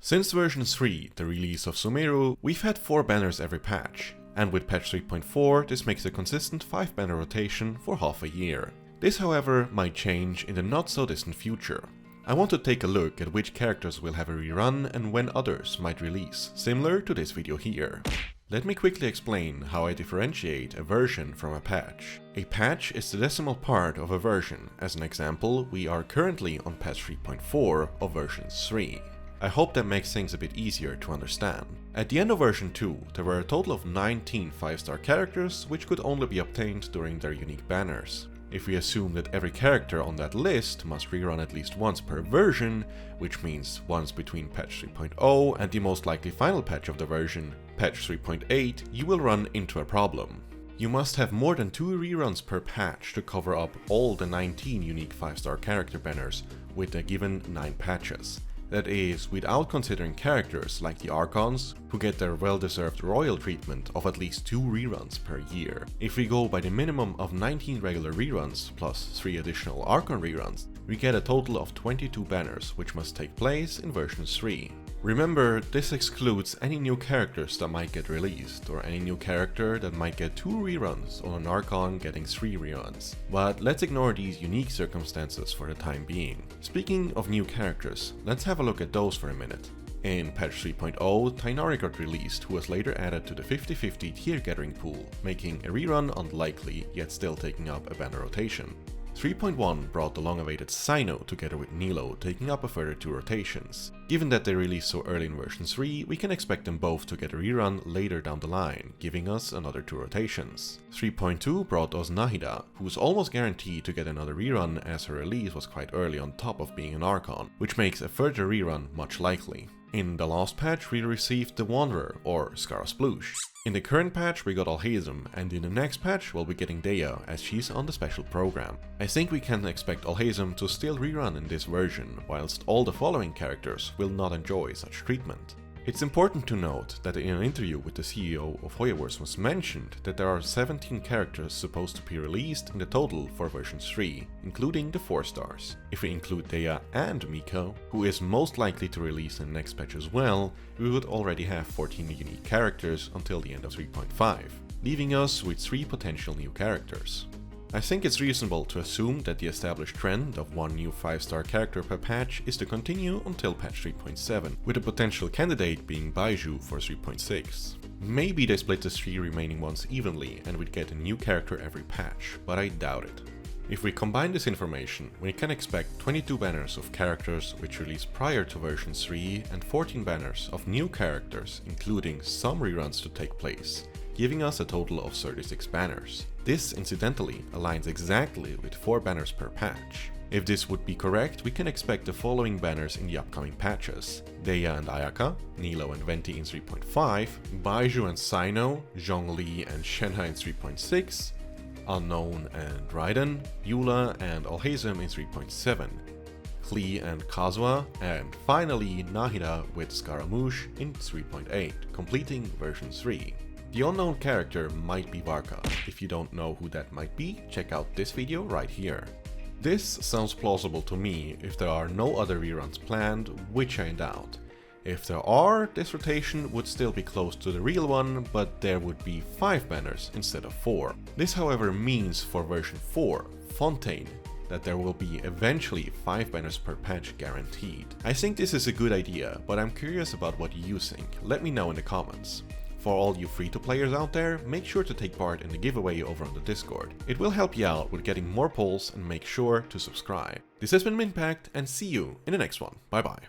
Since version 3, the release of Sumeru, we've had 4 banners every patch, and with patch 3.4 this makes a consistent 5 banner rotation for half a year. This however might change in the not so distant future. I want to take a look at which characters will have a rerun and when others might release, similar to this video here. Let me quickly explain how I differentiate a version from a patch. A patch is the decimal part of a version. As an example, we are currently on patch 3.4 of version 3. I hope that makes things a bit easier to understand. At the end of version 2, there were a total of 19 5-star characters which could only be obtained during their unique banners. If we assume that every character on that list must rerun at least once per version, which means once between patch 3.0 and the most likely final patch of the version, patch 3.8, you will run into a problem. You must have more than 2 reruns per patch to cover up all the 19 unique 5-star character banners with a given 9 patches. That is, without considering characters like the Archons, who get their well-deserved royal treatment of at least 2 reruns per year. If we go by the minimum of 19 regular reruns plus 3 additional Archon reruns, we get a total of 22 banners which must take place in version 3. Remember, this excludes any new characters that might get released, or any new character that might get 2 reruns or an Archon getting 3 reruns. But let's ignore these unique circumstances for the time being. Speaking of new characters, let's have a look at those for a minute. In patch 3.0, Tighnari got released, who was later added to the 50-50 tier gathering pool, making a rerun unlikely, yet still taking up a banner rotation. 3.1 brought the long-awaited Cyno together with Nilo, taking up a further 2 rotations. Given that they released so early in version 3, we can expect them both to get a rerun later down the line, giving us another 2 rotations. 3.2 brought us Nahida, who was almost guaranteed to get another rerun as her release was quite early on top of being an Archon, which makes a further rerun much likely. In the last patch we received the Wanderer, or Skara Sploosh. In the current patch we got Alhazen, and in the next patch we'll be getting Deyha, as she's on the special program. I think we can expect Alhazen to still rerun in this version, whilst all the following characters will not enjoy such treatment. It's important to note that in an interview with the CEO of Hoyoverse was mentioned that there are 17 characters supposed to be released in the total for version 3, including the 4 stars. If we include Deyha and Miko, who is most likely to release in the next patch as well, we would already have 14 unique characters until the end of 3.5, leaving us with 3 potential new characters. I think it's reasonable to assume that the established trend of 1 new 5-star character per patch is to continue until patch 3.7, with a potential candidate being Baiju for 3.6. Maybe they split the 3 remaining ones evenly and we'd get a new character every patch, but I doubt it. If we combine this information, we can expect 22 banners of characters which released prior to version 3 and 14 banners of new characters, including some reruns to take place, giving us a total of 36 banners. This, incidentally, aligns exactly with 4 banners per patch. If this would be correct, we can expect the following banners in the upcoming patches: Deyha and Ayaka, Nilo and Venti in 3.5, Baiju and Cyno, Zhongli and Shenhe in 3.6, Unknown and Raiden, Beulah and Alhazen in 3.7, Klee and Kazuha, and finally Nahida with Scaramouche in 3.8, completing version 3. The unknown character might be Varka. If you don't know who that might be, check out this video right here. This sounds plausible to me if there are no other reruns planned, which I doubt. If there are, this rotation would still be close to the real one, but there would be 5 banners instead of 4. This however means for version 4, Fontaine, that there will be eventually 5 banners per patch guaranteed. I think this is a good idea, but I'm curious about what you think. Let me know in the comments. For all you free-to-players out there, make sure to take part in the giveaway over on the Discord. It will help you out with getting more polls, and make sure to subscribe. This has been Minpact, and see you in the next one. Bye bye.